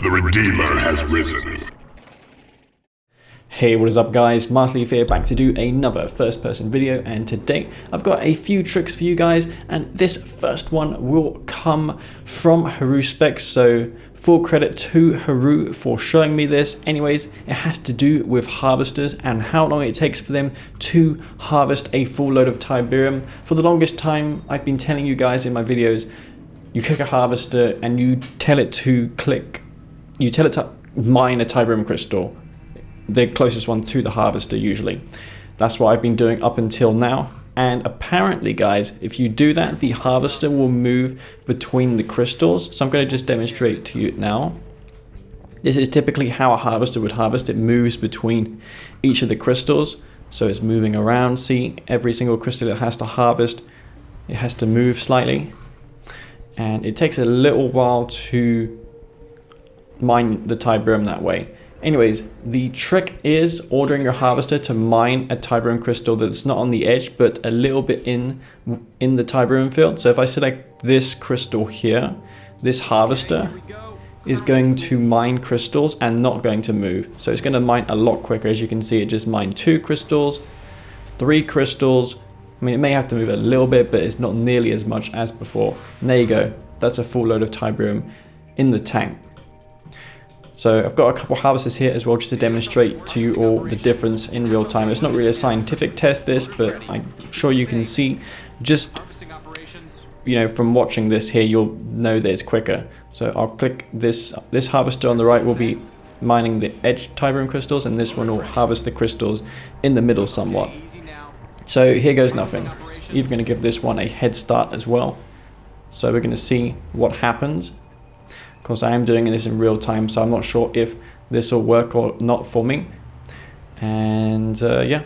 The Redeemer has risen. Hey, what is up guys, masterleaf here, back to do another first person video, and today I've got a few tricks for you guys, and this first one will come from Haru Specs, so full credit to Haru for showing me this. Anyways, it has to do with harvesters and how long it takes for them to harvest a full load of Tiberium. For the longest time, I've been telling you guys in my videos, you click a harvester and you tell it to mine a Tiberium crystal. The closest one to the harvester usually. That's what I've been doing up until now. And apparently guys, if you do that, the harvester will move between the crystals. So I'm going to just demonstrate to you now. This is typically how a harvester would harvest. It moves between each of the crystals. So it's moving around. See, every single crystal it has to harvest, it has to move slightly. And it takes a little while to mine the Tiberium that way. Anyways, the trick is ordering your harvester to mine a Tiberium crystal that's not on the edge, but a little bit in the Tiberium field. So if I select this crystal here, this harvester is going to mine crystals and not going to move. So it's going to mine a lot quicker. As you can see, it just mined 2 crystals, 3 crystals. I mean, it may have to move a little bit, but it's not nearly as much as before. And there you go. That's a full load of Tiberium in the tank. So I've got a couple harvesters here as well, just to demonstrate to you all the difference in real time. It's not really a scientific test this, but I'm sure you can see just, you know, from watching this here, you'll know that it's quicker. So I'll click this harvester on the right will be mining the edge Tiberium crystals, and this one will harvest the crystals in the middle somewhat. So here goes nothing. Even going to give this one a head start as well. So we're going to see what happens. Of course, I am doing this in real time, so I'm not sure if this will work or not for me. And yeah,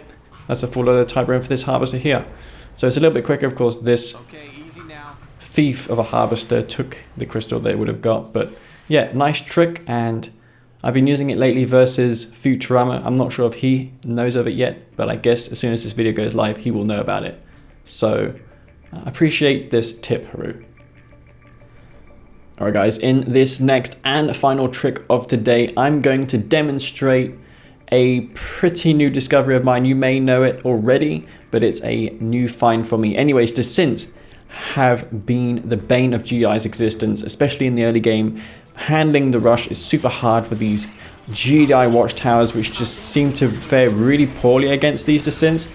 that's a full load of Tiberium for this harvester here. So it's a little bit quicker. Of course, this thief of a harvester took the crystal they would have got. But yeah, nice trick, and I've been using it lately versus Futurama. I'm not sure if he knows of it yet, but I guess as soon as this video goes live, he will know about it. So I appreciate this tip, Haru. Alright guys, in this next and final trick of today, I'm going to demonstrate a pretty new discovery of mine. You may know it already, but it's a new find for me. Anyways, descents have been the bane of GI's existence, especially in the early game. Handling the rush is super hard with these GI Watchtowers, which just seem to fare really poorly against these descents.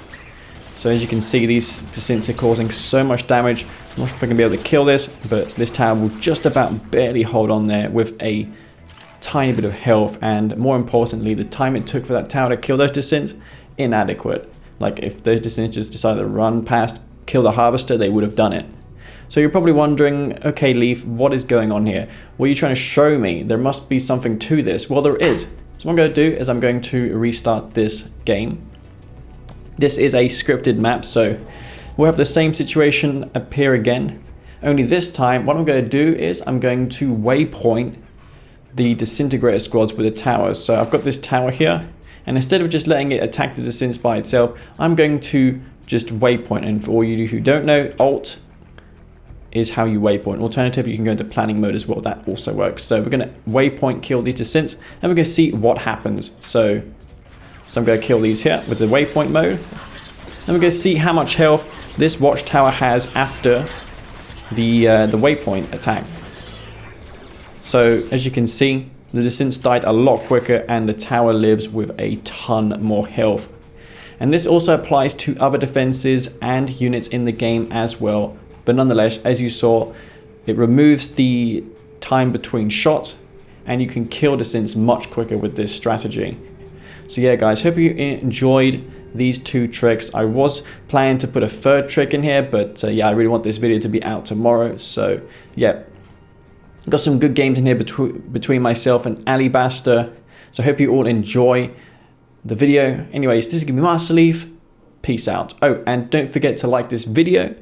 So as you can see, these descents are causing so much damage. I'm not sure if I'm going to be able to kill this, but this tower will just about barely hold on there with a tiny bit of health. And more importantly, the time it took for that tower to kill those descents, inadequate. Like if those descents just decided to run past, kill the harvester, they would have done it. So you're probably wondering, okay Leaf, what is going on here? What are you trying to show me? There must be something to this. Well, there is. So what I'm going to do is I'm going to restart this game. This is a scripted map, so we'll have the same situation appear again. Only this time, what I'm going to do is I'm going to waypoint the disintegrator squads with the towers. So I've got this tower here, and instead of just letting it attack the descents by itself, I'm going to just waypoint. And for all you who don't know, Alt is how you waypoint. Alternatively, you can go into planning mode as well. That also works. So we're going to waypoint kill these descents, and we're going to see what happens. So I'm going to kill these here with the waypoint mode. And we're going to see how much health this watchtower has after the waypoint attack. So as you can see, the descents died a lot quicker, and the tower lives with a ton more health. And this also applies to other defenses and units in the game as well. But nonetheless, as you saw, it removes the time between shots, and you can kill descents much quicker with this strategy. So yeah guys, hope you enjoyed these 2 tricks. I was planning to put a 3rd trick in here, but yeah, I really want this video to be out tomorrow. So yeah, got some good games in here between myself and Alibaster. So I hope you all enjoy the video. Anyways, this is going to be masterleaf. Peace out. Oh, and don't forget to like this video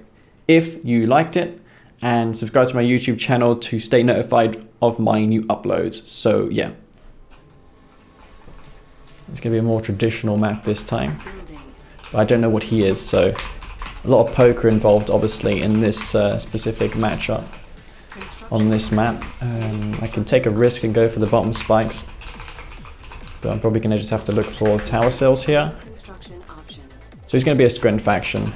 if you liked it, and subscribe to my YouTube channel to stay notified of my new uploads. So yeah. It's going to be a more traditional map this time. But I don't know what he is, so a lot of poker involved obviously in this specific matchup. on this map. I can take a risk and go for the bottom spikes, but I'm probably going to just have to look for tower cells here. So he's going to be a Scren faction.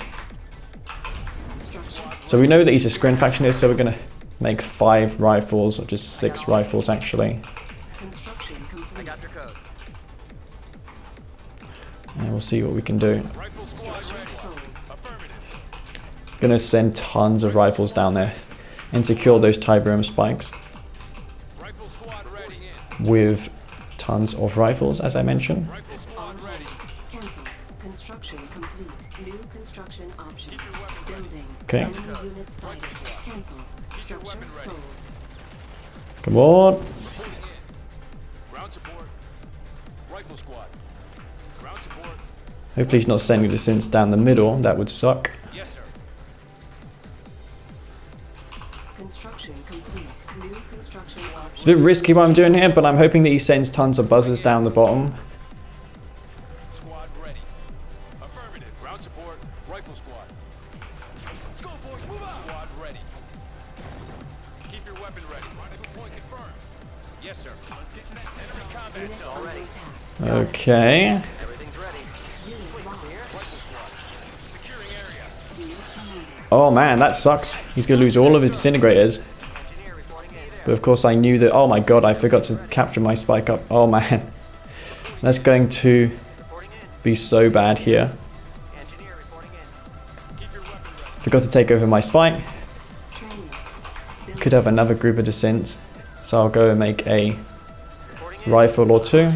So we know that he's a Scren faction here, so we're going to make 5 rifles, or just 6 rifles actually. And we'll see what we can do. Gonna send tons of rifles down there and secure those Tiberium spikes with tons of rifles, as I mentioned. Okay. Come on. Hopefully he's not sending the synths down the middle. That would suck. It's a bit risky what I'm doing here, but I'm hoping that he sends tons of buzzers down the bottom. Okay. Oh man, that sucks. He's gonna lose all of his disintegrators. But of course I knew that, oh my god, I forgot to capture my spike up. Oh man. That's going to be so bad here. Forgot to take over my spike. Could have another group of descents. So I'll go and make a rifle or 2.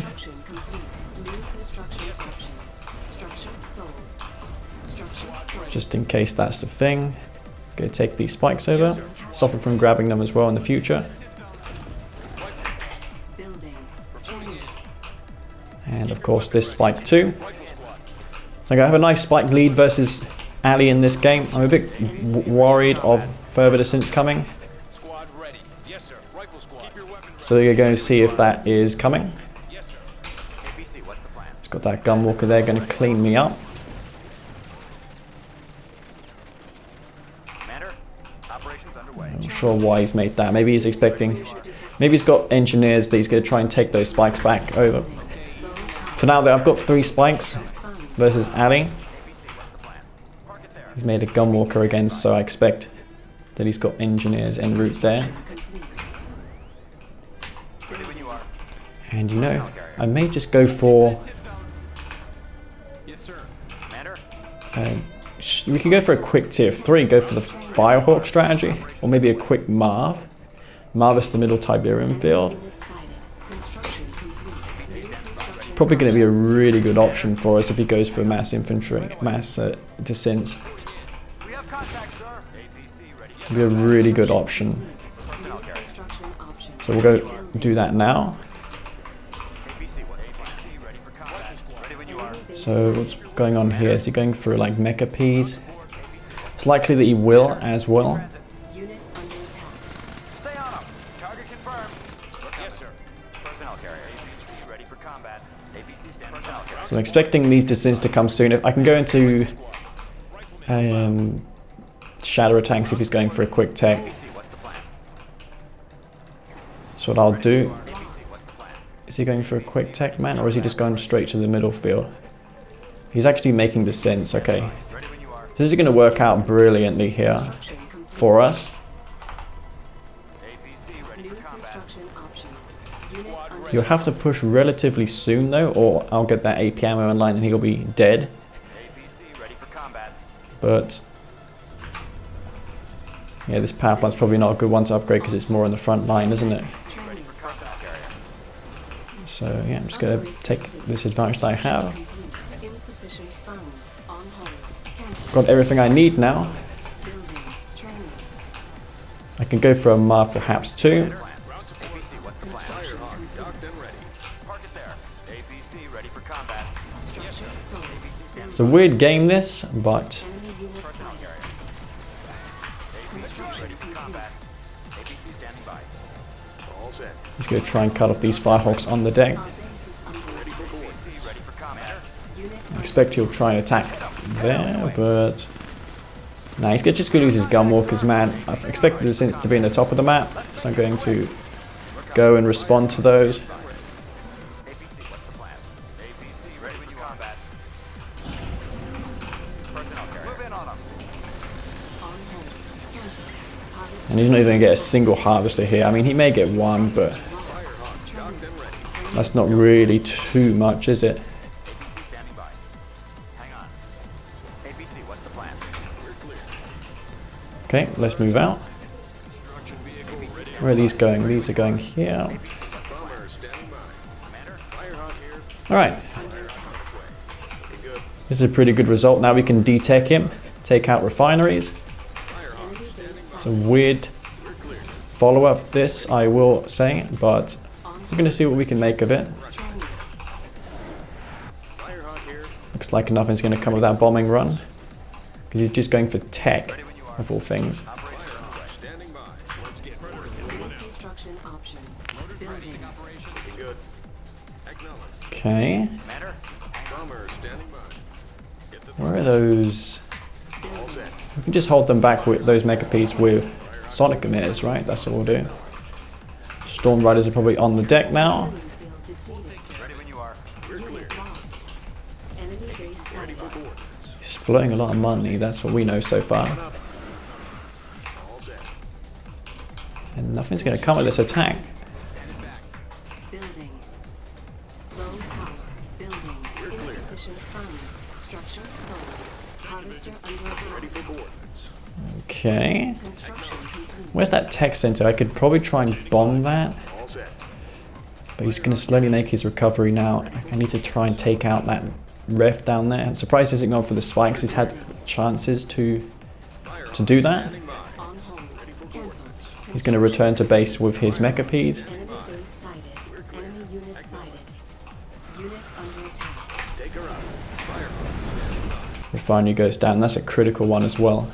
Just in case that's the thing. Gonna take these spikes over. Stop him from grabbing them as well in the future. And of course this spike too. So I'm gonna have a nice spike lead versus Ali in this game. I'm a bit worried of further descents coming. So you're going to see if that is coming. It's got that gunwalker there, going to clean me up. I'm not sure why he's made that. Maybe he's expecting... Maybe he's got engineers that he's going to try and take those spikes back over. For now though, I've got 3 spikes versus Ali. He's made a gunwalker again, so I expect that he's got engineers en route there. And you know, I may just go for... we could go for a quick tier 3, go for the Firehawk strategy, or maybe a quick Marv. Marvis the middle Tiberium field. Probably going to be a really good option for us if he goes for mass infantry, mass descents. Be a really good option. So we'll go do that now. So what's going on here? Is he going for like mecha Ps? It's likely that he will as well. So I'm expecting these descents to come soon. If I can go into shadow attack, see if he's going for a quick tech. That's what I'll do. Is he going for a quick tech, man, or is he just going straight to the middle field? He's actually making descents, okay. This is going to work out brilliantly here for us. You'll have to push relatively soon though, or I'll get that AP ammo online and he'll be dead. But yeah, this power plant's probably not a good one to upgrade because it's more on the front line, isn't it? So yeah, I'm just going to take this advantage that I have. Got everything I need now. I can go for a Marv perhaps too. It's a weird game this, but he's going to try and cut off these Firehawks on the deck. I expect he'll try and attack there, but Nah, he's just going to use his gunwalkers, man. I've expected this to be in the top of the map, so I'm going to go and respond to those. And he's not even going to get a single harvester here. I mean, he may get one, but that's not really too much, is it? Okay, let's move out. Where are these going? These are going here. Alright. This is a pretty good result. Now we can detech him, take out refineries. It's a weird follow-up this, I will say, but we're going to see what we can make of it. Looks like nothing's going to come of that bombing run, because he's just going for tech, of all things. Okay. Where are those? We can just hold them back with those Mecha Piece with sonic emitters, right? That's what we'll do. Storm Riders are probably on the deck now. He's floating a lot of money, that's what we know so far. And nothing's going to come of this attack. Okay. Where's that tech center? I could probably try and bomb that. But he's going to slowly make his recovery now. I need to try and take out that ref down there. I'm surprised he hasn't gone for the spikes. He's had chances to do that. He's going to return to base with his Mecha P's. Refinery goes down. That's a critical one as well.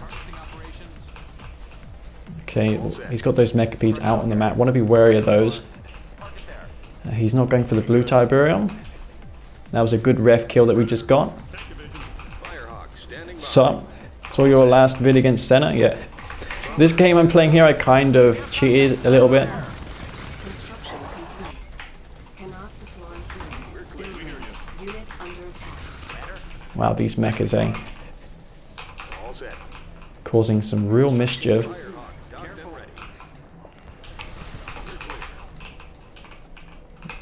Okay, he's got those Mecha P's out on the map. Want to be wary of those. He's not going for the blue Tiberium. That was a good ref kill that we just got. So, saw your last vid against Senna? Yeah. This game I'm playing here, I kind of cheated a little bit. Wow, these mechas, eh? Causing some real mischief.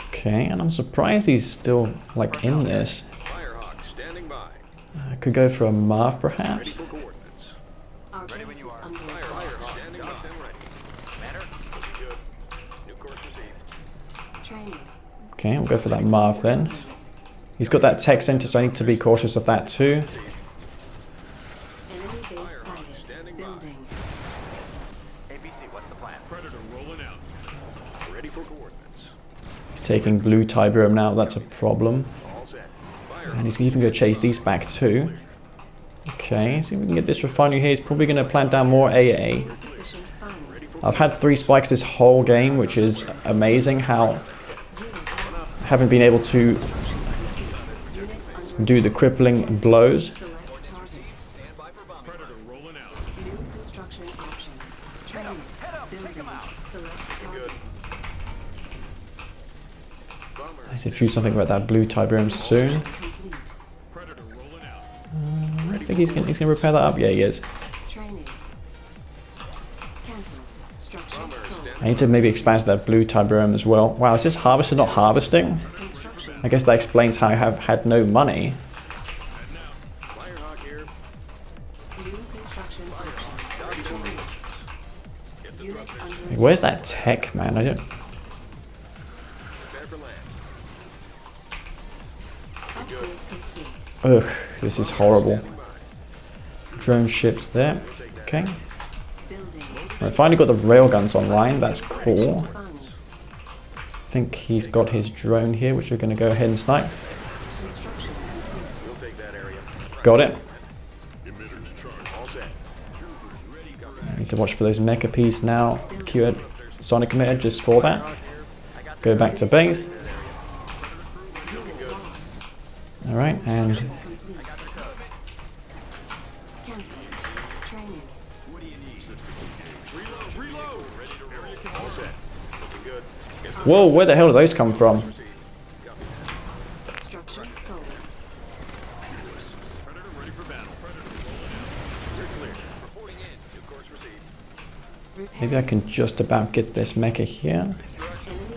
Okay, and I'm surprised he's still, like, in this. I could go for a Marv, perhaps. Okay, we'll go for that Marv then. He's got that tech center, so I need to be cautious of that too. He's taking blue Tiberium now, that's a problem. And he's even going to chase these back too. Okay, see if we can get this refinery here. He's probably going to plant down more AA. I've had 3 spikes this whole game, which is amazing how I haven't been able to do the crippling blows. I need to do something about that blue Tiberium soon. I think he's gonna repair that up. Yeah, he is. I need to maybe expand to that blue Tiberium as well. Wow, is this harvester not harvesting? I guess that explains how I have had no money. Where's that tech, man? I don't... Ugh, this is horrible. Drone ships there. Okay. I finally got the railguns online. That's cool. I think he's got his drone here, which we're going to go ahead and snipe. Got it. I need to watch for those Mecha P's now. Cue a sonic emitter just for that. Go back to base. Alright, and Whoa, where the hell do those come from? Structure sold. Maybe I can just about get this mecha here. Enemy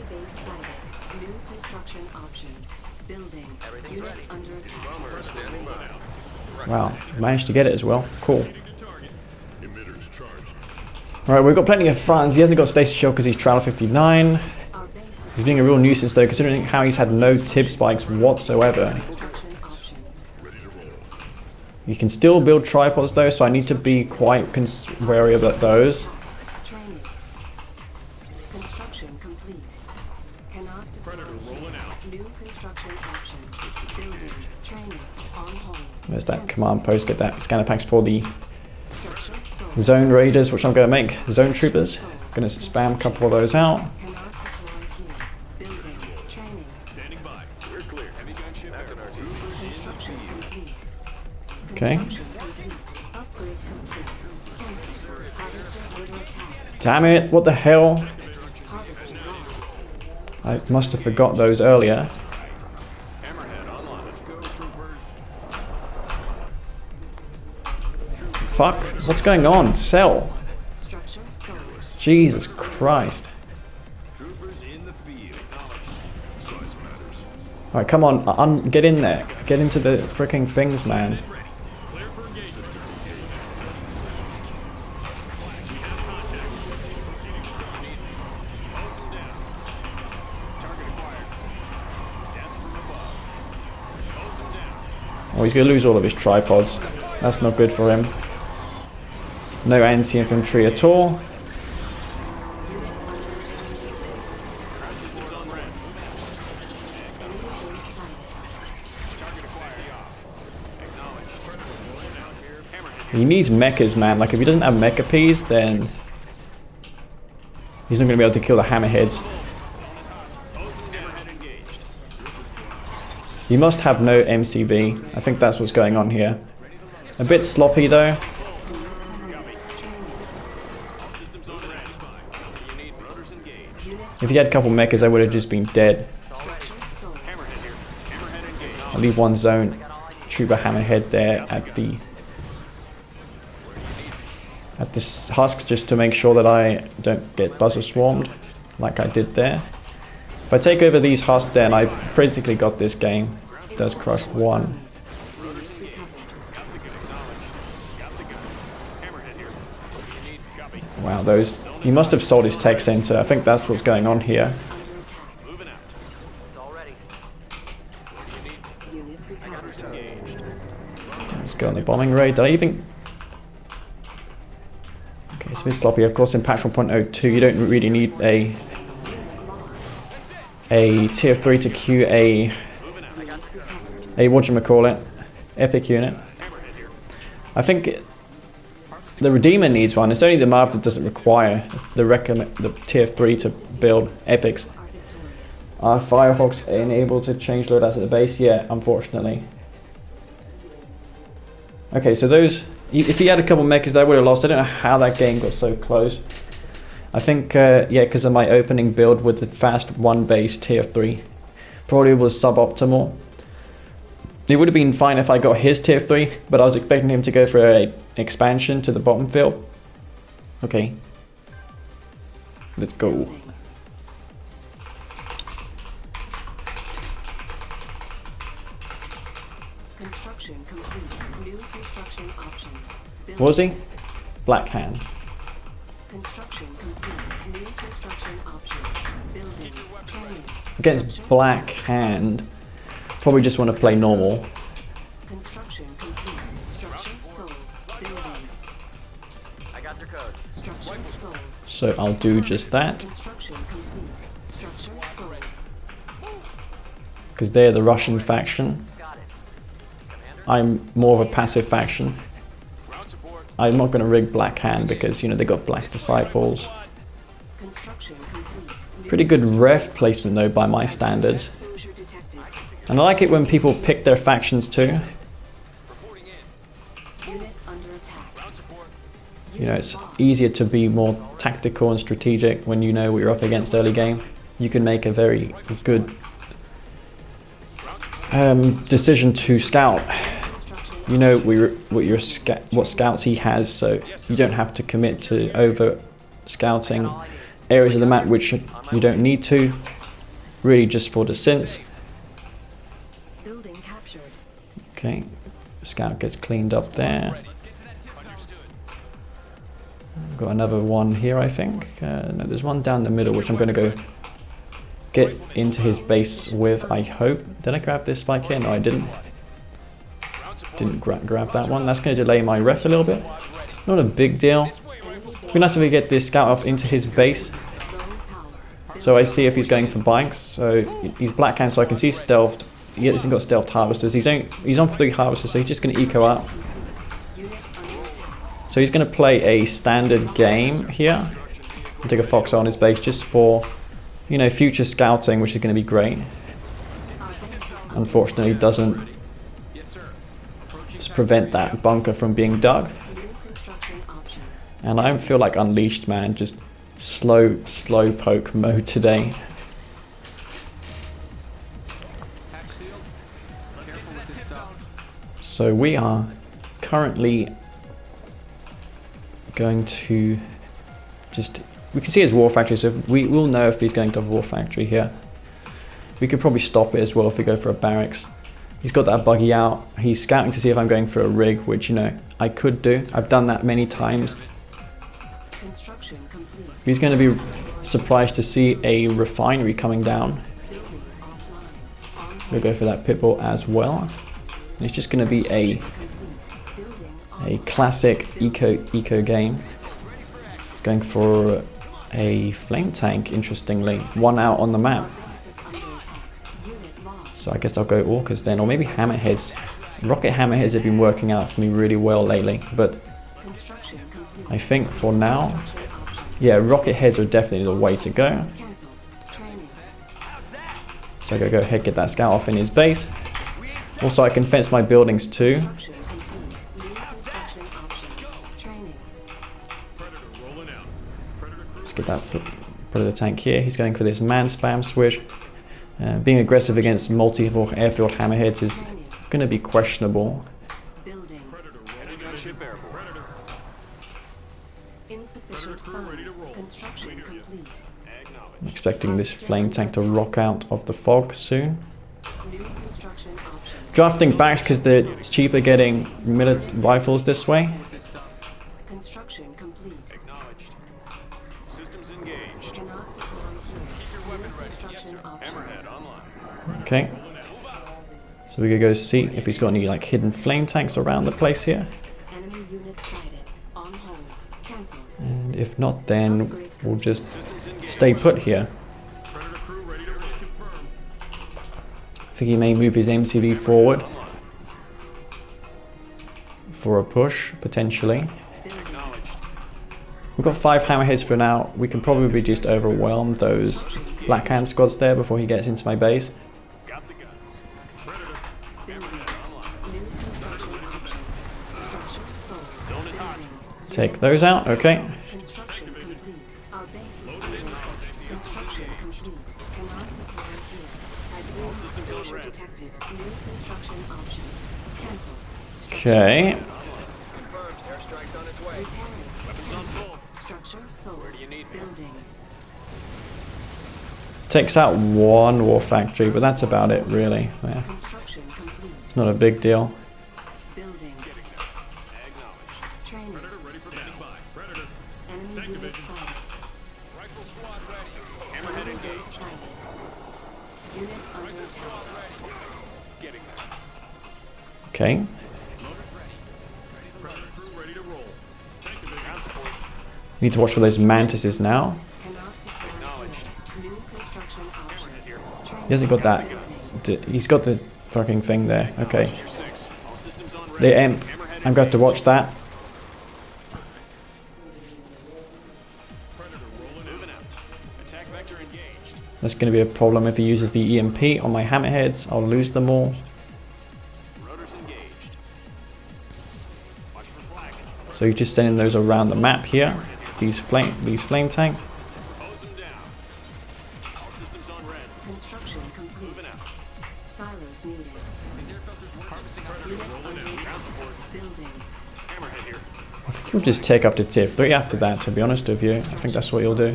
base sighted. New construction options. Building. Unit under attack. Wow, managed to get it as well. Cool. Alright, we've got plenty of funds. He hasn't got Stasis Shield because he's Trowler 59. Our base is He's being a real nuisance though, considering how he's had no tip spikes whatsoever. construction options. You can still build tripods though, so I need to be quite wary of those. Training. Construction complete. Cannot deploy. New construction options. Building. Training. On hold. There's that command post, get that scanner packs for the Structure sold. zone raiders, which I'm going to make. Zone troopers. Going to spam a couple of those out. Cannot deploy here. Building. Training. Construction complete. Okay. Construction complete. Upgrade complete. Cancel. Harvester under attack. Damn it, what the hell? Harvester lost. I must have forgot those earlier. Fuck, what's going on? Sell. Structure sold. Jesus Christ. Alright, come on, get in there. Get into the freaking things, man. Oh, he's going to lose all of his tripods. That's not good for him. No anti-infantry at all. He needs mechas, man. Like, if he doesn't have mecha Ps, then he's not going to be able to kill the hammerheads. He must have no MCV. I think that's what's going on here. A bit sloppy, though. If he had a couple mechas, I would have just been dead. I'll leave one zone trooper hammerhead there at the husks just to make sure that I don't get buzzer swarmed like I did there. If I take over these husks, then I basically got this game. Does crush one. Wow, those... He must have sold his tech center. I think that's what's going on here. Let's go on the bombing raid. Did I even... Okay, it's a bit sloppy. Of course, in patch 1.02, you don't really need a tier 3 to queue a whatchamacallit, epic unit. I think the Redeemer needs one. It's only the Marv that doesn't require the tier 3 to build epics. Are Firehawks enabled to change loadouts at the base? Yeah, unfortunately. Okay, so those... If he had a couple mechas, they would have lost. I don't know how that game got so close. I think, yeah, because of my opening build with the fast 1 base tier 3. Probably was suboptimal. It would have been fine if I got his tier 3, but I was expecting him to go for an expansion to the bottom field. Okay. Let's go. Construction complete. New construction options. What was he? Black Hand. Construction complete. New construction options. Building. Training. Against Black Hand, probably just want to play normal. Construction complete. Structure sold. Building. I got your code. Structure sold. So I'll do just that. Construction complete. Structure sold. Because they're the Russian faction. Got it. I'm more of a passive faction. I'm not going to rig Black Hand because, you know, they got Black Disciples. Construction complete. New Pretty good ref placement though by my standards. exposure detected. And I like it when people pick their factions too. Unit under attack. You know, it's easier to be more tactical and strategic when you know what you're up against early game. you can make a very good decision to scout. You know what scouts he has, so you don't have to commit to over scouting areas of the map which you don't need to, really just for the synths. Building captured. Okay, scout gets cleaned up there. Got another one here, I think. No, there's one down the middle, which I'm going to go get into his base with, I hope. Did I grab this spike here? No, I didn't. Didn't grab that one. That's going to delay my ref a little bit. Not a big deal. It'd be nice if we get this scout off into his base. So I see if he's going for bikes. So he's black hand, so I can see stealthed. He hasn't got stealthed harvesters. He's on 3 harvesters, so he's just going to eco out. So he's going to play a standard game here. Take a fox on his base just for, you know, future scouting, which is going to be great. Unfortunately, it doesn't just prevent that bunker from being dug. And I feel like Unleashed, man, just slow poke mode today. So we are currently going to just, we can see his war factory, so we will know if he's going to have a war factory here. We could probably stop it as well if we go for a barracks. He's got that buggy out. He's scouting to see if I'm going for a rig, which, you know, I could do. I've done that many times. He's going to be surprised to see a refinery coming down. We'll go for that pitbull as well. And it's just going to be a classic eco game. It's going for a flame tank, interestingly. 1 out on the map. So I guess I'll go orcas then, or maybe hammerheads. Rocket hammerheads have been working out for me really well lately, but I think for now, yeah, rocket heads are definitely the way to go. So I gotta go ahead, get that scout off in his base. Also, I can fence my buildings too. Let's get that predator tank here. He's going for this man spam switch. Being aggressive against multiple airfield hammerheads is going to be questionable. I'm expecting this flame tank to rock out of the fog soon. Drafting backs because it's cheaper getting rifles this way. Construction complete. Acknowledged. Systems engaged. Cannot deploy here. New construction options. Okay. So we could go see if he's got any like hidden flame tanks around the place here. Enemy unit sighted. On hold. Cancel. And if not, then we'll just stay put here. I think he may move his MCV forward for a push, potentially. We've got 5 hammerheads for now. We can probably just overwhelm those black hand squads there before he gets into my base. Take those out, okay. Construction complete. Our base is under attack. Construction complete. Cannot deploy here. Type 1 intrusion detected. New construction options. Cancel. Okay. Confirmed. Airstrike's on its way. Repairing. Weapons on full. Structure sold. Where do you need me? Building. Takes out 1 war factory, but that's about it really. Yeah. Construction complete. It's not a big deal. Building. Acknowledged. Training. Enemy unit sighted. Rifle squad ready. Hammerhead Enemy base engaged. sighted. Unit under attack. Getting there. Okay. Ready to roll. Ground support. Need to watch for those mantises now. Cannot deploy here. New construction options. Training. He hasn't got that. He's got the fucking thing there. Okay. 6. All systems on ready. The imp. I'm going to watch that. Predator rolling moving out. Attack vector engaged. That's going to be a problem if he uses the EMP on my hammerheads. I'll lose them all. Rotors engaged. Watch for flag. So you're just sending those around the map here. These flame tanks. Hose them down. All systems Construction complete. Moving out. Silos needed. Unit under attack. Building. Hammerhead here. I think he'll just take up to tier 3 after that, to be honest with you. I think that's what he'll do.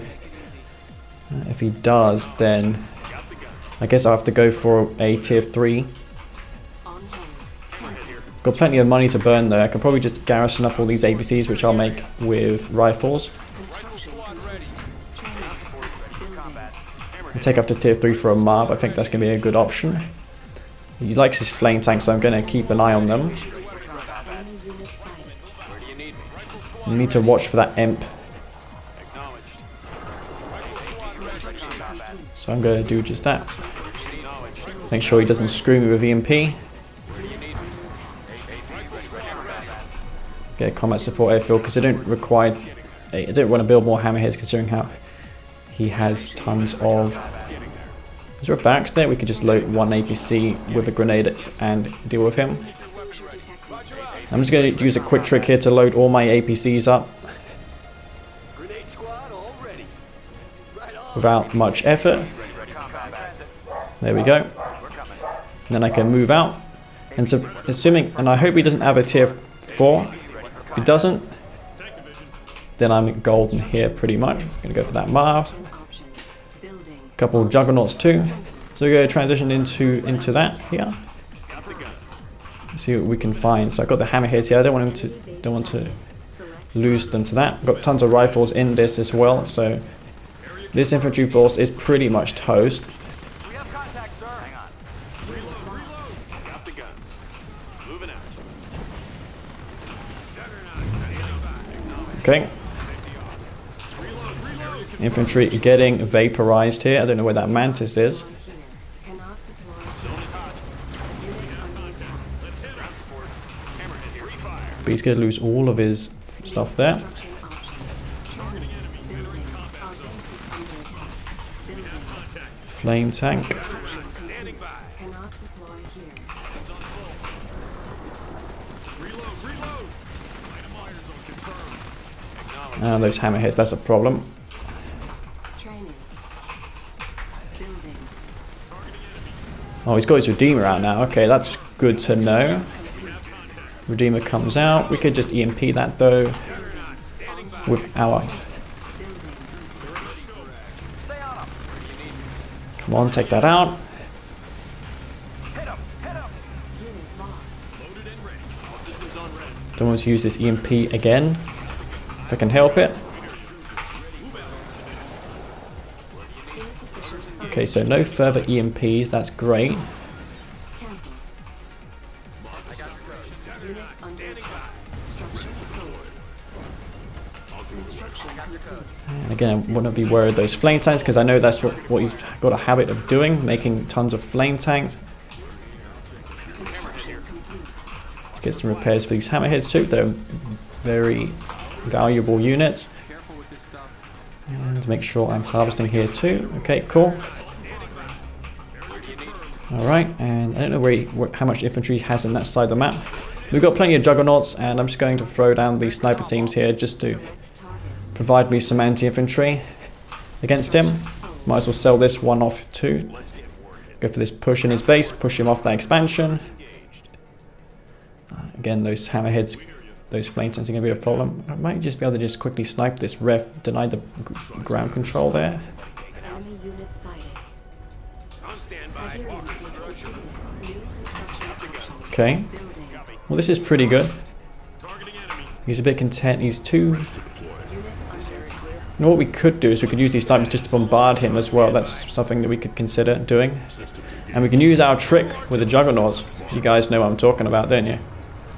If he does, then I guess I'll have to go for a tier 3. On hold. Cancel. Got plenty of money to burn though. I can probably just garrison up all these APCs, which I'll make with rifles. Construction complete. Training. Building. And take up to tier 3 for a mob. I think that's going to be a good option. He likes his flame tanks, so I'm going to keep an eye on them. Enemy unit sighted. Where do you need me? You need to watch for that imp. Acknowledged. Construction complete. So I'm going to do just that. Make sure he doesn't screw me with EMP. Get a combat support airfield because I don't require. I don't want to build more hammerheads considering how he has tons of. Is there a barracks there? We could just load one APC with a grenade and deal with him. Explosion detected. I'm just going to use a quick trick here to load all my APCs up Grenade squad all ready. Right on. without much effort. There we go. And then I can move out. And so, assuming, and I hope he doesn't have a tier 4. If he doesn't, then I'm golden here pretty much. Gonna go for that Marv. Options. Building. Couple of juggernauts too. So we're going to transition into that here. Let's see what we can find. So I've got the hammerheads here. I don't want to Select. lose them to that. I've got tons of rifles in this as well. So this infantry force is pretty much toast. We have contact, sir. Hang on. Reload. Got the guns. Moving out. Okay. Infantry getting vaporized here. I don't know where that mantis is. Here. Cannot deploy. Zone is hot. Unit under attack. Ground support. Hammerhead here. Free fire. But he's going to lose all of his stuff there. Construction options. Building. Our base is under attack. Building. Flame tank. Standing by. Cannot deploy here. Reload. Reload. Item zone confirmed. And those hammerheads, that's a problem. Training. Building. Oh, he's got his Redeemer out now. Okay, that's good to know. Redeemer comes out. We could just EMP that though with our. Come on, take that out. Unit lost. All systems on red. Don't want to use this EMP again. If I can help it. Insufficient. Okay, so no further EMPs. That's great. Cancel. Unit under attack. Structure sold. Construction complete. And again, I want to be worried of those flame tanks because I know that's what he's got a habit of doing, making tons of flame tanks. Construction complete. Let's get some repairs for these hammerheads too. They're very valuable units. And make sure I'm harvesting here too. Okay, cool. Alright, and I don't know how much infantry he has in that side of the map. We've got plenty of juggernauts, and I'm just going to throw down these sniper teams here just to Select target. provide me some anti-infantry against him. Might as well sell this one off too. Go for this push in his base, push him off that expansion. Again, those hammerheads, those flame tanks are going to be a problem. I might just be able to just quickly snipe this rev, deny the ground control there. Enemy unit sighted. On standby. Heavy unit completed. New construction options. Okay, Building. well this is pretty good. Targeting enemy. He's a bit content, he's too... Unit under attack. You know what we could do is we could use these snipers just to bombard him as well. That's something that we could consider doing. And we can use our trick with the juggernauts. You guys know what I'm talking about, don't you?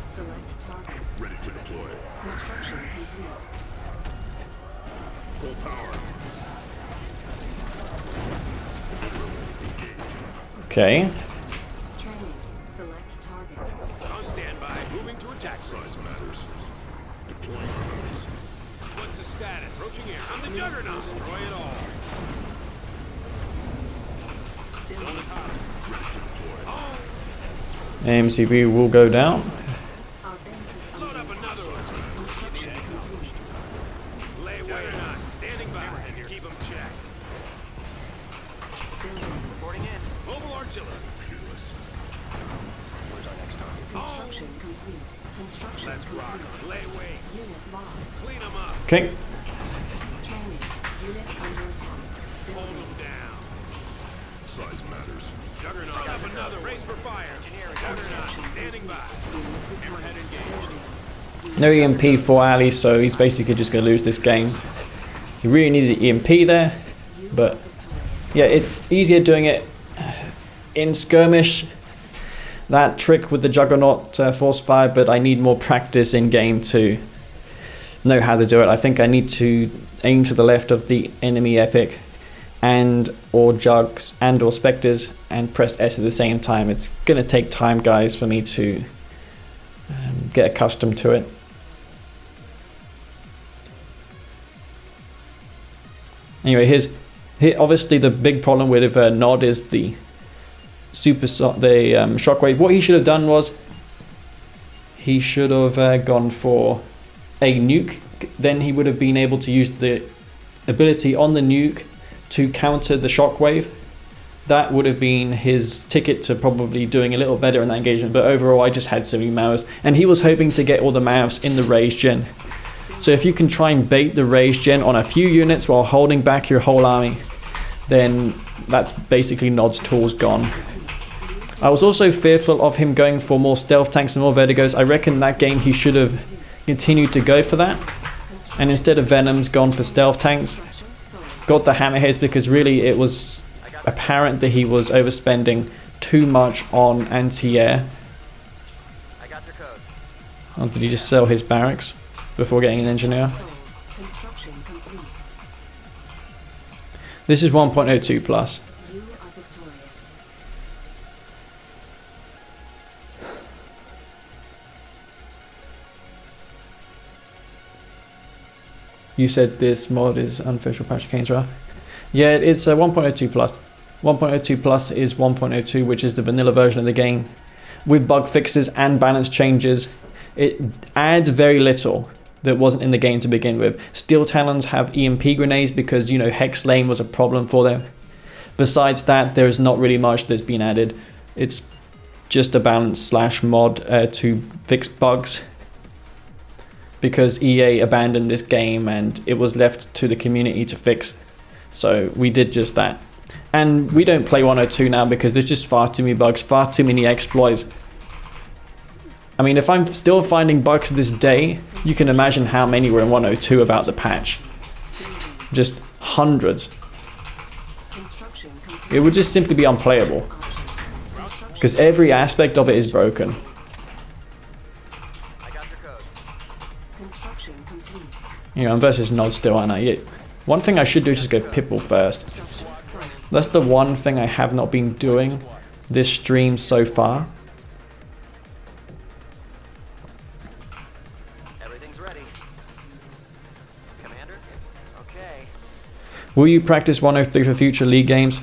Select target. Ready to deploy. Construction complete. Full power. Okay. Training. Select target. On standby. Moving to attack. Size matters. Deploying armaments. What's the status? Approaching here. I'm the juggernaut. Destroy it all. Zone is hot. AMCB will go down. Our base is Load under up attack. another one. Construction complete. Lay way not. Standing by. Keep them checked. Building. Mobile artillery. Construction complete. Construction complete. Lay waste. Unit lost. Clean them up. Okay. Training. Unit under attack. Hold Building. them down. Size matters. Juggernaut up another. Race for fire. Engineering. Juggernaut standing by. Hammerhead engaged. No EMP for Ali, so he's basically just going to lose this game. He really needed the EMP there, but yeah, it's easier doing it in skirmish. That trick with the Juggernaut force fire, but I need more practice in game to know how to do it. I think I need to aim to the left of the enemy epic and or jugs and or specters and press S at the same time. It's gonna take time, guys, for me to get accustomed to it. Anyway, here obviously the big problem with Nod is the shockwave. What he should have done was he should have gone for a nuke. Then he would have been able to use the ability on the nuke to counter the shockwave. That would have been his ticket to probably doing a little better in that engagement. But overall, I just had so many mouths, and he was hoping to get all the mouths in the rage gen. So if you can try and bait the rage gen on a few units while holding back your whole army, then that's basically Nod's tools gone. I was also fearful of him going for more stealth tanks and more vertigos. I reckon that game he should have continued to go for that, and instead of Venoms gone for stealth tanks, got the hammerheads, because really it was apparent that he was overspending too much on anti-air. I got your code. Or did he just sell his barracks before getting an engineer? Construction complete. This is 1.02 plus. You are victorious. You said this mod is unofficial patch of Kane's Wrath. Yeah, it's a 1.02 plus. 1.02 plus is 1.02, which is the vanilla version of the game. With bug fixes and balance changes, it adds very little that wasn't in the game to begin with. Steel Talons have EMP grenades because, you know, Hex Lane was a problem for them. Besides that, there's not really much that's been added. It's just a balance slash mod to fix bugs, because EA abandoned this game and it was left to the community to fix. So we did just that. And we don't play 102 now because there's just far too many bugs, far too many exploits. I mean, if I'm still finding bugs to this day, you can imagine how many were in 102 about the patch. Just hundreds. Construction complete. It would just simply be unplayable, because every aspect of it is broken. I got your code. Construction complete. You know, I'm versus Nod still, aren't I? Yeah. One thing I should do is just go Pipple first. Structure sold. That's the one thing I have not been doing this stream so far. Everything's ready. Commander? Okay. Will you practice 103 for future league games?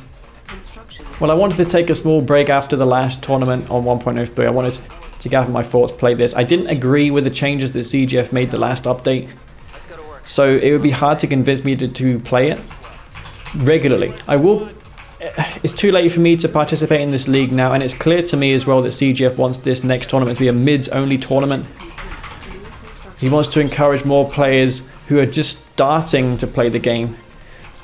Construction. Well, I wanted to take a small break after the last tournament on 1.03. I wanted to gather my thoughts, play this. I didn't agree with the changes that CGF made the last update, Let's go to work. so it would be hard to convince me to play it regularly. I will. It's too late for me to participate in this league now, and it's clear to me as well that CGF wants this next tournament to be a mids-only tournament. He wants to encourage more players who are just starting to play the game,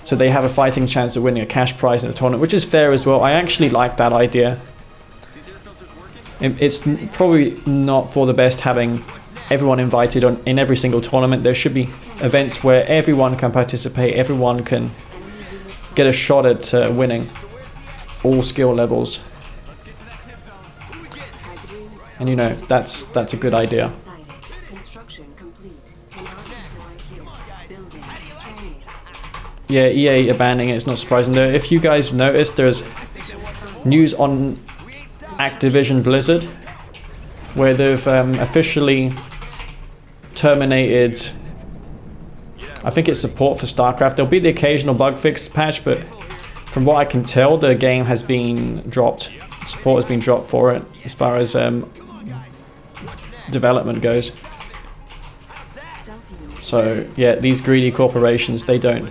so they have a fighting chance of winning a cash prize in the tournament, which is fair as well. I actually like that idea. It's probably not for the best having everyone invited in every single tournament. There should be events where everyone can participate, everyone can get a shot at winning all skill levels. And you know, that's a good idea. Sighted. Construction complete. Cannot deploy here. Building. Training. Yeah, EA abandoning it, it's not surprising. Though, if you guys noticed, there's news on Activision Blizzard where they've officially terminated, I think it's support for StarCraft. There'll be the occasional bug fix patch, but from what I can tell, the game has been dropped. Support has been dropped for it as far as development goes. Stealthy. So yeah, these greedy corporations, they don't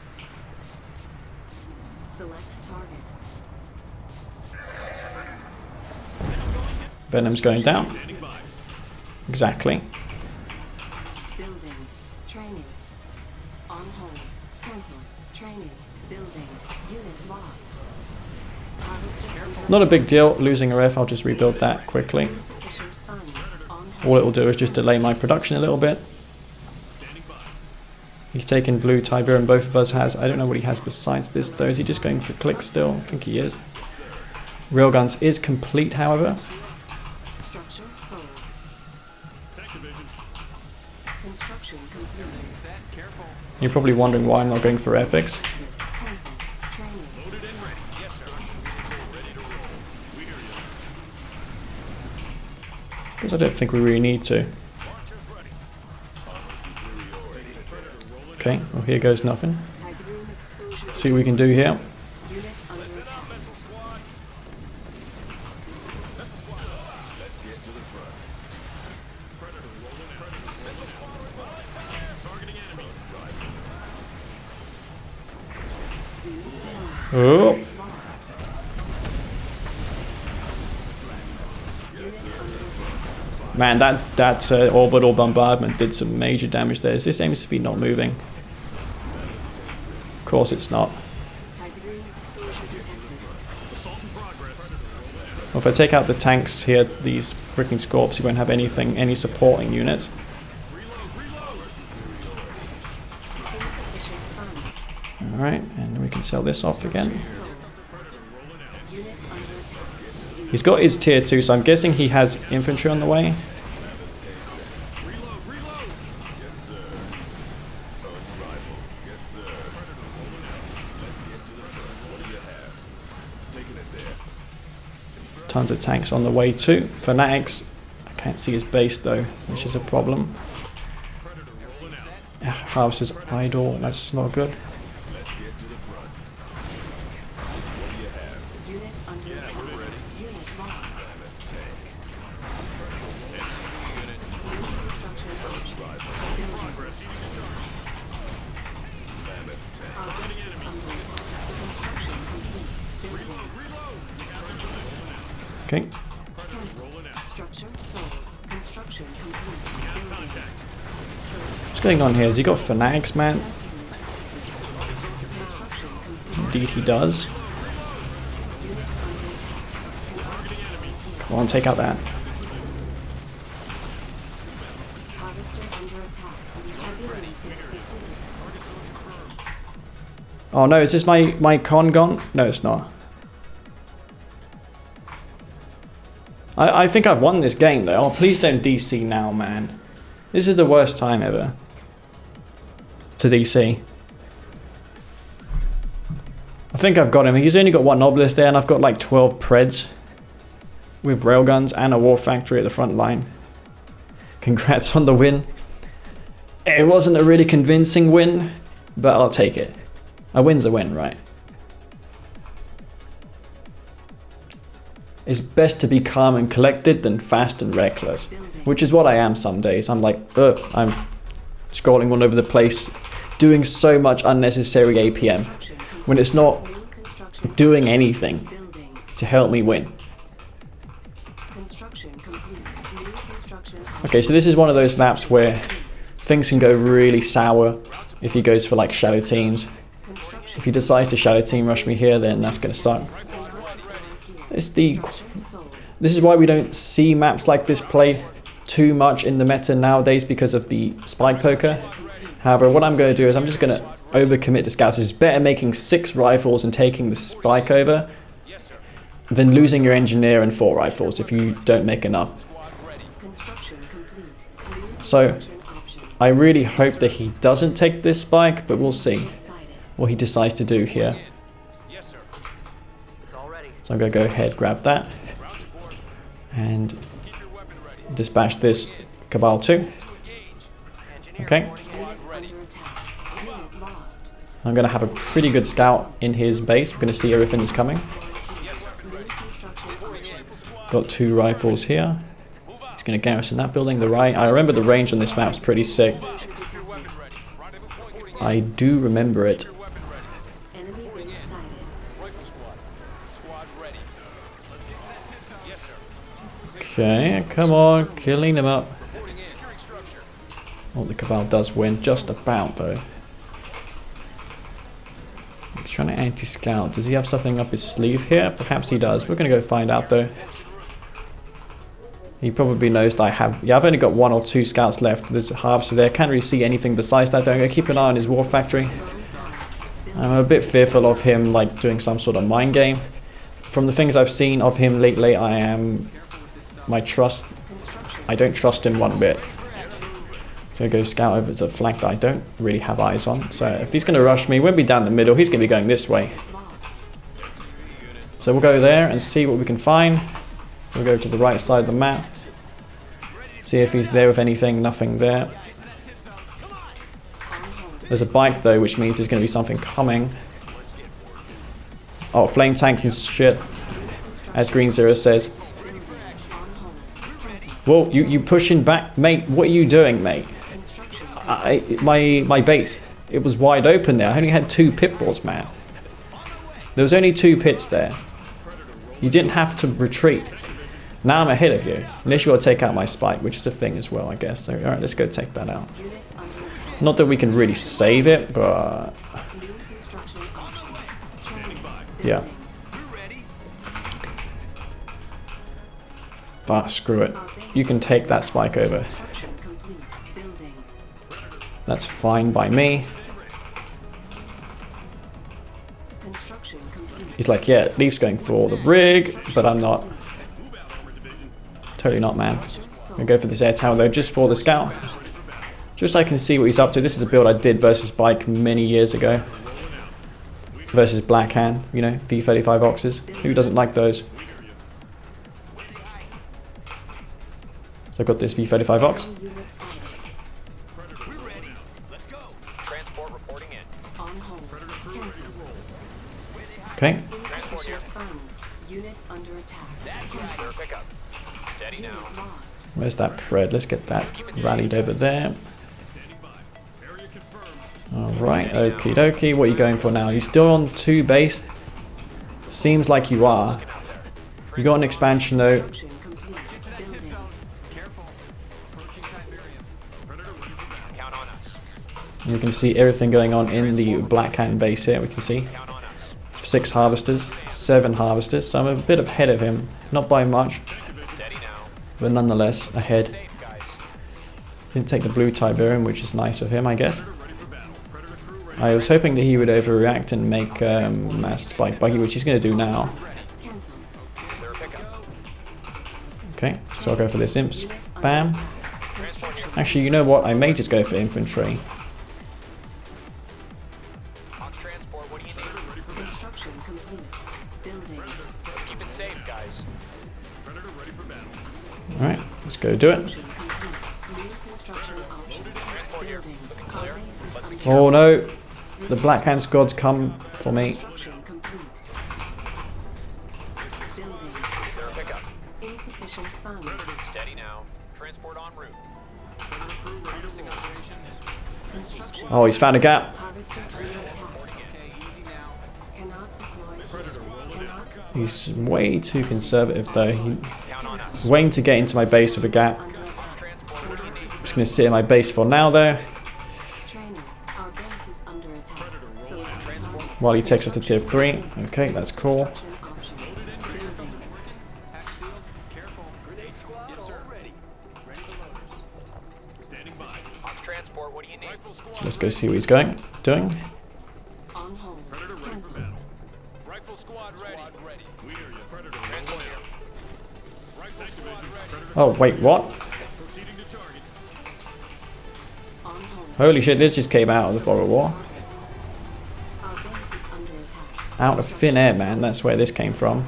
Venom's going down. Exactly. Building. Training. On hold. Cancel. Training. Building. Unit lost. Harvester under Not a big deal losing a ref, I'll just rebuild that quickly. insufficient funds. On hold. All it will do is just delay my production a little bit. He's taken blue Tiberium, both of us has. I don't know what he has besides this though. Is he just going for click still? I think he is. Railguns is complete, however. Structure sold. Construction complete. You're probably wondering why I'm not going for epics. Cancel. Training. Because I don't think we really need to. Okay, well here goes nothing. Tiberium exposure. See what we can do here. Unit under attack. Oh, Lost. Unit under attack. man, that orbital bombardment did some major damage there. This seems to be not moving. Of course it's not. Tiberium exposure detected. Well, if I take out the tanks here, these freaking Scorps, you won't have anything, any supporting units. Insufficient funds. Alright, and we can sell this off again. Sold. Unit under attack. He's got his tier 2, so I'm guessing he has infantry on the way. Tons of tanks on the way too. Fanatics, I can't see his base though, which is a problem. House is idle, that's not good. Unit under attack. Unit lost. New construction options. Building. Our base is under attack. Construction complete. Building. Okay, Cancel. Structure sold. Construction complete. Building. what's going on here? Has he got Fanatics, man? Construction complete. Indeed he does. Unit under attack. Come on, take out that. Harvester under attack. Tiberium field depleted. Oh no, is this my con gone? No, it's not. I think I've won this game though. Oh, please don't DC now, man. This is the worst time ever to DC. I think I've got him. He's only got one obelisk there, and I've got like 12 Preds with railguns and a war factory at the front line. Congrats on the win. It wasn't a really convincing win, but I'll take it. A win's a win, right? It's best to be calm and collected than fast and reckless, which is what I am some days. I'm like, I'm scrolling all over the place, doing so much unnecessary APM, when it's not New construction doing anything building. to help me win. Construction complete. New construction Okay, so this is one of those maps where things can go really sour if he goes for like shadow teams. construction If he decides to shadow team rush me here, then that's gonna suck. It's the sold. This is why we don't see maps like this played too much in the meta nowadays, because of the spike poker. However, what I'm going to do is I'm just going to overcommit to scouts. It's better making 6 rifles and taking the spike over than losing your engineer and 4 rifles if you don't make enough. Construction complete. New So construction options. I really hope that he doesn't take this spike, but we'll see Decided. what he decides to do here. Yes, sir. It's all ready. So I'm going to go ahead, grab that, and Keep your weapon ready. dispatch this Cabal 2. Engage. Okay. Unit under attack. Unit lost. I'm going to have a pretty good scout in his base. We're going to see everything's coming. New construction options. Got 2 rifles here. He's going to garrison that building, the right. I remember the range on this map's pretty sick. Exposure detected. I do remember it. Enemy base sighted. Rifle squad. Squad ready. Okay, come on, killing them up. Oh, the Cabal does win, just about though. He's trying to anti-scout. Does he have something up his sleeve here? Perhaps he does. We're going to go find out though. He probably knows that I have... Yeah, I've only got 1 or 2 scouts left. There's a harvester there. Can't really see anything besides that. I'm going to keep an eye on his war factory. I'm a bit fearful of him like doing some sort of mind game. From the things I've seen of him lately, I don't trust him one bit. So I go scout over to the flank that I don't really have eyes on. So if he's going to rush me, he won't be down the middle. He's going to be going this way. So we'll go there and see what we can find. So we'll go to the right side of the map. See if he's there with anything. Nothing there. There's a bike though, which means there's going to be something coming. Oh, flame tanks and shit. As Green Zero says. Whoa, you pushing back? Mate, what are you doing, mate? My base, it was wide open there. I only had 2 pit balls, man. There was only 2 pits there. You didn't have to retreat. Now I'm ahead of you. Unless you want to take out my spike, which is a thing as well, I guess. So, alright, let's go take that out. Not that we can really save it, but... yeah. Ah, screw it. You can take that spike over. That's fine by me. He's like, yeah, Leaf's going for the rig, but I'm not. Totally not, man. I'm gonna go for this air tower though, just for the scout. Just so I can see what he's up to. This is a build I did versus Bike many years ago. Versus Blackhand, you know, V35 Oxes. Who doesn't like those? So I've got this V35 Ox. Okay. Where's that pred? Let's get that rallied over there. Alright, okie dokie. What are you going for now? You still on 2 base? Seems like you are. You got an expansion though. You can see everything going on in the Blackhand base here. We can see 6 harvesters, 7 harvesters. So I'm a bit ahead of him. Not by much, but nonetheless ahead. Didn't take the blue Tiberium, which is nice of him, I guess. I was hoping that he would overreact and make mass spike buggy, which he's going to do now. Okay, so I'll go for this imp spam. Actually, you know what? I may just go for infantry. Alright, let's go do it. Oh no, the Blackhand squad's come for me. Oh, he's found a gap. He's way too conservative though. He's waiting to get into my base with a gap. I'm just going to sit in my base for now though. While he takes up to tier 3. Okay, that's cool. So let's go see what he's doing. Oh, wait, what? Holy shit, this just came out of the fog of war. Out of thin air, man. That's where this came from.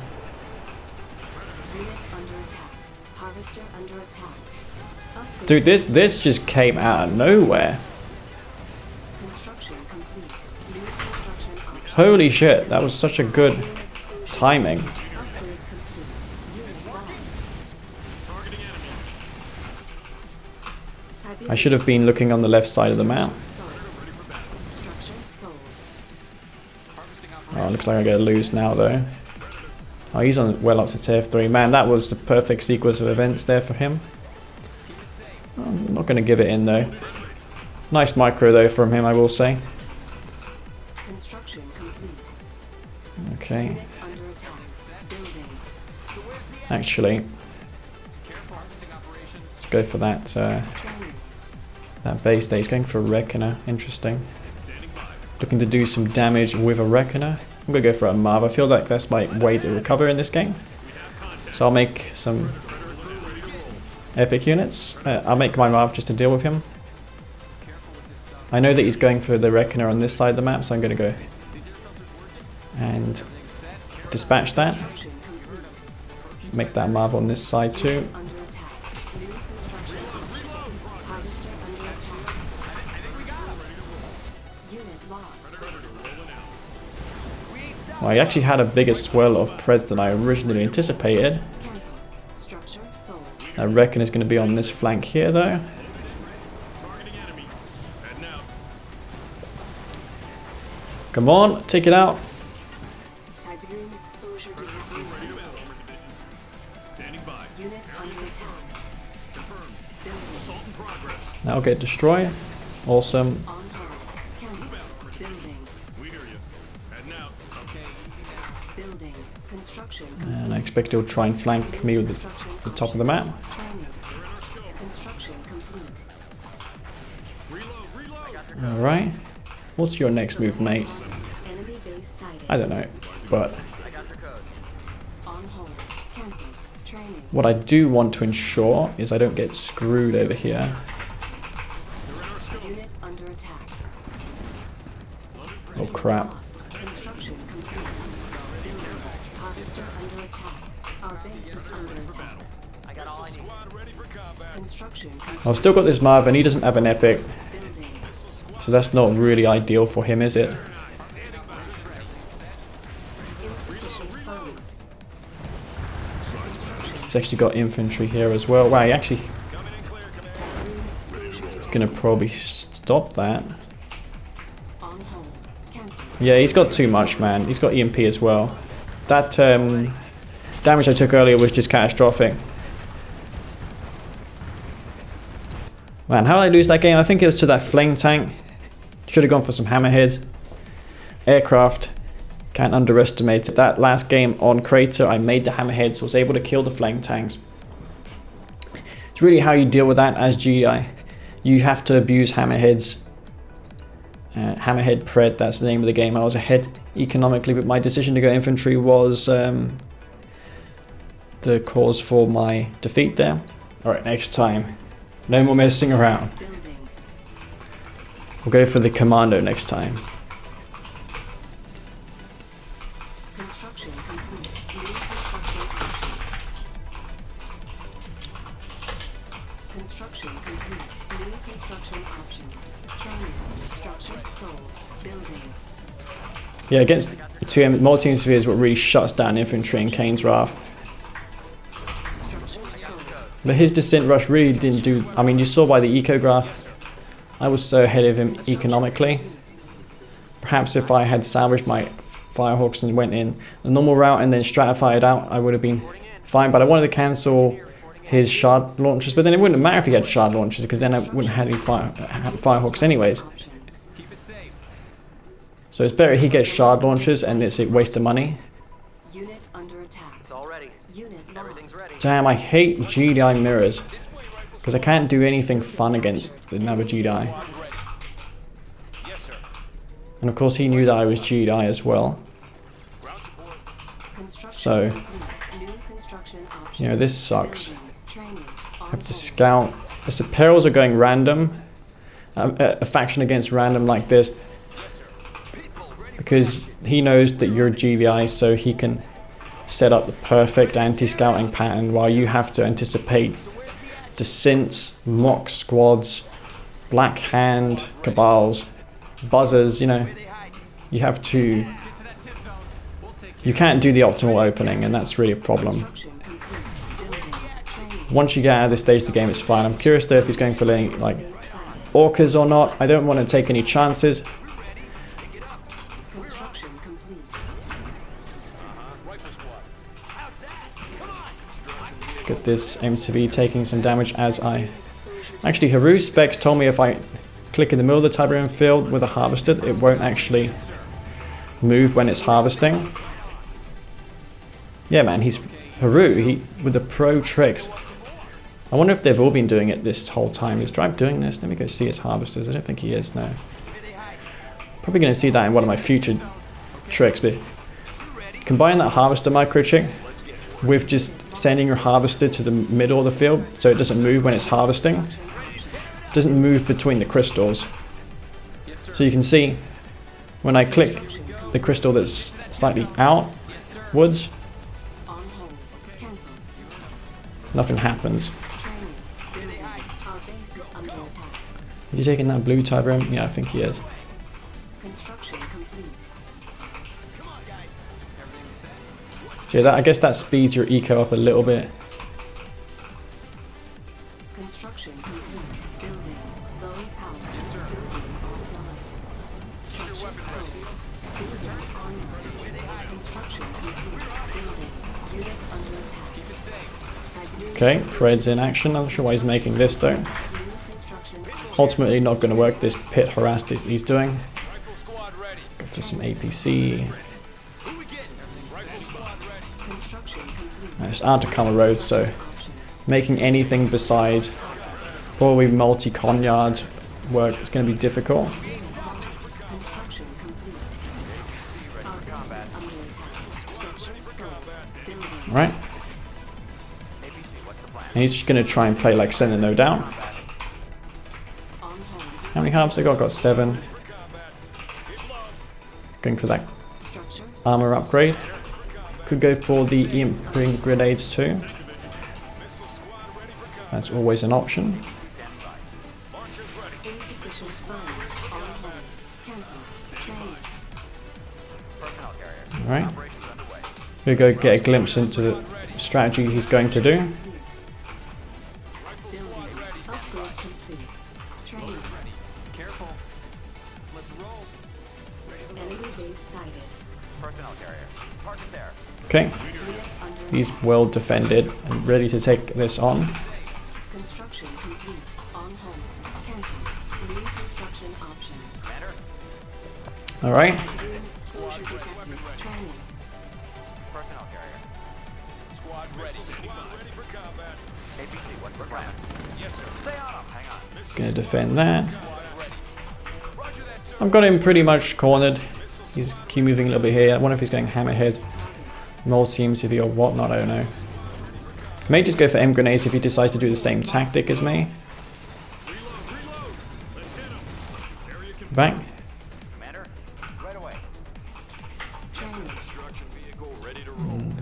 Dude, this just came out of nowhere. Holy shit, that was such a good timing. I should have been looking on the left side of the map. Oh, looks like I'm going to lose now though. Oh, he's on well up to tier 3. Man, that was the perfect sequence of events there for him. I'm not going to give it in though. Nice micro though from him, I will say. Construction complete. Okay. Unit under attack. Building. Actually, let's go for that Training. that base there. He's going for a Reckoner. Interesting. Looking to do some damage with a Reckoner. I'm going to go for a Marv. I feel like that's my way to recover in this game. So I'll make some epic units. I'll make my Marv just to deal with him. I know that he's going for the Reckoner on this side of the map, so I'm going to go and dispatch that. Construction complete. Make that Marv on this side too. Under attack. New construction options. Harvester under attack. Unit lost. Well, I actually had a bigger swell of Preds than I originally anticipated. Cancelled. Structure sold. I reckon it's going to be on this flank here though. Targeting enemy. Heading out. Come on, take it out. Tiberium exposure detected. Standing by. Unit under attack. Confirmed. Building. Assault in progress. That'll get destroyed. Awesome. On hold. Cancelled. Building. We hear you. Heading out. Building. Construction And I expect he'll try and flank me with the top of the map. training. Construction complete. Reload. Reload. Alright. What's your next move, mate? Enemy base sighted. I don't know. But On hold. Cancelled. Training. what I do want to ensure is I don't get screwed over here. Unit under attack. Oh crap. Lost. Construction complete. Building. Harvester under attack. Our base is under attack. Squad ready for combat. Construction complete. I've still got this Marv and he doesn't have an epic. Building. So that's not really ideal for him, is it? Insufficient funds. He's actually got infantry here as well. Wow, he actually Tiberium exposure detected. gonna probably stop that. On hold. Cancelled. Yeah, he's got too much, man. He's got EMP as well. That damage I took earlier was just catastrophic. Man, how did I lose that game? I think it was to that flame tank. Should have gone for some hammerheads. Aircraft. Can't underestimate it. That last game on Crater, I made the hammerheads, was able to kill the flame tanks. It's really how you deal with that as GI. You have to abuse hammerheads. Hammerhead Pred, that's the name of the game. I was ahead economically, but my decision to go infantry was the cause for my defeat there. Alright, next time. No more messing around. Building. We'll go for the commando next time. Construction complete. New construction options. Construction complete. New construction options. Training. Structure sold. Building. Yeah, against the multi-sphere is what really shuts down infantry in Kane's Wrath. Structure sold. But his descent rush really didn't do... I mean, you saw by the eco graph, I was so ahead of him economically. Perhaps if I had salvaged my Firehawks and went in the normal route and then stratified out, I would have been fine. But I wanted to cancel his shard launchers, but then it wouldn't matter if he had shard launchers because then I wouldn't have any Firehawks anyways. Options. So it's better he gets shard launchers and it's a waste of money. Unit under attack. It's all ready. Unit Everything's lost. ready. Damn, I hate GDI mirrors because I can't do anything fun against another GDI. Yes, sir. And of course he knew that I was GDI as well. Ground support. Construction So, complete. New construction options. you know, this sucks. Building. Training. I have to scout. As the perils are going random, a faction against random like this, because he knows that you're GVI, so he can set up the perfect anti-scouting pattern while you have to anticipate descents, mock squads, black hand, cabals, buzzers, you know. You have to... You can't do the optimal opening, and that's really a problem. Construction complete. Building. Training. Once you get out of this stage of the game, it's fine. I'm curious though if he's going for any, like, Base sighted. orcas or not. I don't want to take any chances. Construction complete. Rifle squad. Look at this MCV taking some damage as I... Actually, Haru specs told me if I click in the middle of the Tiberium field with a harvester, it won't actually move when it's harvesting. Yeah, man, he's... Haru, with the pro tricks. I wonder if they've all been doing it this whole time. Is Drive doing this? Let me go see his harvesters. I don't think he is, no. Probably going to see that in one of my future tricks, but combine that harvester micro trick with just sending your harvester to the middle of the field so it doesn't move when it's harvesting. It doesn't move between the crystals. So you can see when I click the crystal that's slightly outwards, nothing happens. Is he taking that blue Tiberium? Yeah, I think he is. So yeah, I guess that speeds your eco up a little bit. Construction complete. Building. Low power. Yes, sir. Building offline. Structure sold. Building online. Construction complete. Building. Unit under attack. Keep it safe. Okay, Fred's in action. I'm not sure why he's making this though. Ultimately not going to work, this pit harass he's doing. Go for some APC. It's out to cover roads, so making anything besides probably multi-con yards work is going to be difficult. Alright. And he's just going to try and play like send the node down. How many halves I got? Got 7. Going for that armor upgrade. Could go for the EMP grenades too. That's always an option. Alright. We'll go get a glimpse into the strategy he's going to do. Okay, he's well defended and ready to take this on. Construction complete. On hold. Cancel. New construction options. All right. Exposure detected. Training. Personnel carrier. Squad ready. Squad ready for combat. APC, what's the plan? Yes, sir. Stay on him. Hang on. Gonna defend that. I've got him pretty much cornered. He's keep moving a little bit here. I wonder if he's going hammerhead, multi-MCV or whatnot, I don't know. May just go for M grenades if he decides to do the same tactic as me. Back.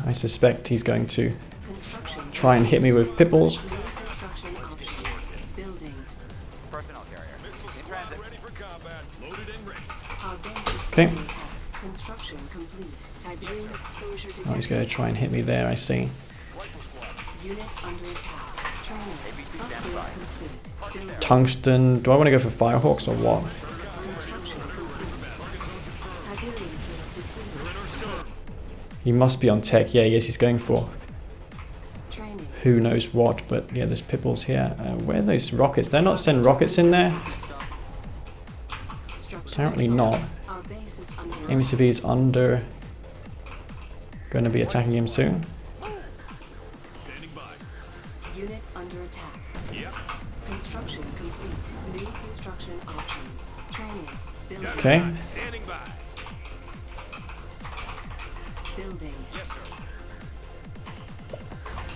I suspect he's going to try and hit me with pipples. Okay. Oh, he's going to try and hit me there, I see. Tungsten. Do I want to go for Firehawks or what? He must be on tech. Yeah, yes, he's going for who knows what, but yeah, there's pipples here. Where are those rockets? They're not sending rockets in there? Apparently not. MCV is under. Going to be attacking him soon. Unit under attack. Yep. Construction complete. New construction options. Training. Building. Okay. Standing by. Building. Yes, sir.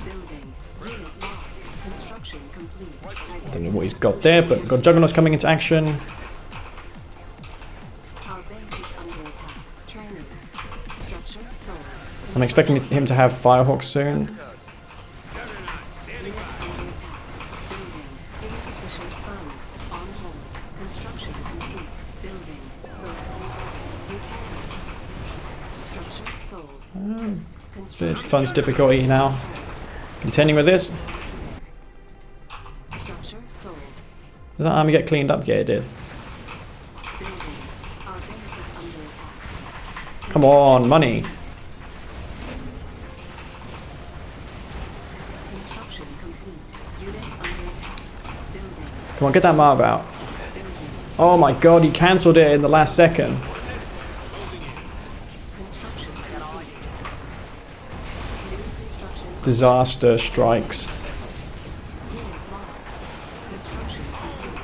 Building. Unit lost. Construction complete. Don't know what he's got there, but got Juggernauts coming into action. Our base is under attack. Training. Structure sold. I'm expecting him to have Firehawks soon. Bit funds difficulty now. Contending with this. Structure sold. Did that army get cleaned up? Yeah, it did. Building. Our base is under attack. Come on, money. Construction complete. Unit under attack. Building. Come on, get that Marv out. Oh my god, he cancelled it in the last second. Construction complete. New construction. Disaster strikes. Unit lost. Construction complete.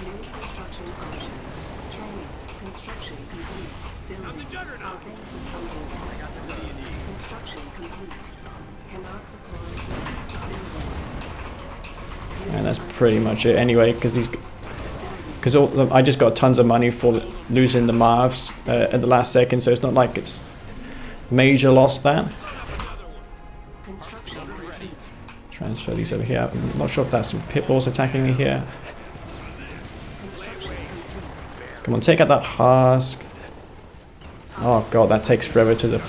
New construction options. Training. Construction complete. Building. Our base is under attack. Construction complete. Cannot deploy yet. Building. And that's pretty much it anyway, because I just got tons of money for losing the Marvs at the last second, so it's not like it's major loss that. Construction complete. Transfer these over here. I'm not sure if that's some pitbulls attacking me here. Construction complete. Come on, take out that husk. Oh god, that takes forever to the...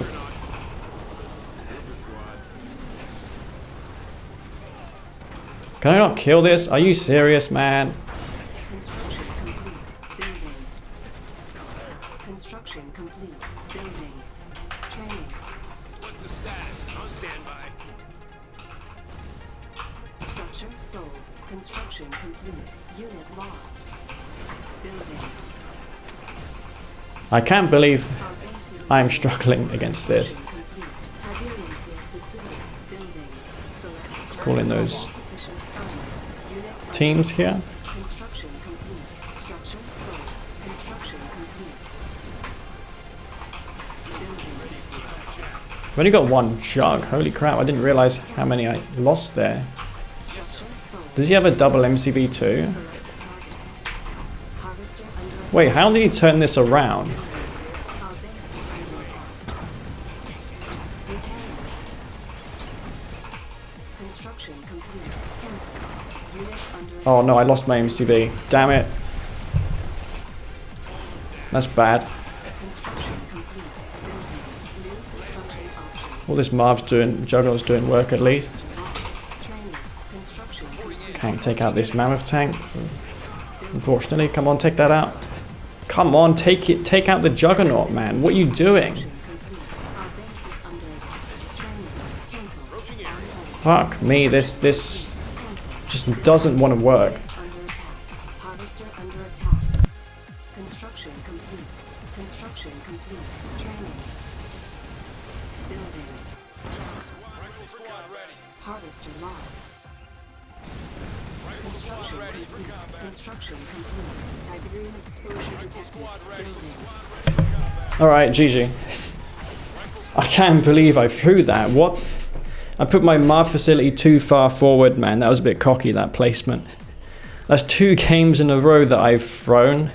Can I not kill this? Are you serious, man? Construction complete. Building. Construction complete. Building. Training. What's the status? On standby. Structure sold. Construction complete. Unit lost. Building. I can't believe Our base is I am struggling against this. complete. Siberian field depleted. Building. Select. Call in those Sufficient funds. Unit teams here. construction complete. Structure sold. Construction complete. Building. I've only got one jug. Holy crap, I didn't realize how many I lost there. Structure sold. Does he have a double MCV too? Select target. Harvester under Wait, how did he turn this around? Our base is under attack. Repair. Construction complete. Cancel. Unit under attack. Oh no, I lost my MCV. Damn it. That's bad. Construction complete. Building. New construction options. All this Marv's doing, Juggernaut's doing work at least. Training. Construction complete. Can't take out this mammoth tank. Unfortunately, come on, take that out. Come on, take out the Juggernaut, man. What are you doing? Complete. Our base is under attack. Training. Cancel. Unload. Fuck me, this Cancel. just doesn't want to work. Under attack. Harvester under attack. Construction complete. Construction complete. Training. Building. Harvester lost. Construction complete. Construction complete. Tiberium exposure detected. Building. Alright, GG. I can't believe I threw that. What? I put my Marv facility too far forward, man. That was a bit cocky, that placement. That's 2 games in a row that I've thrown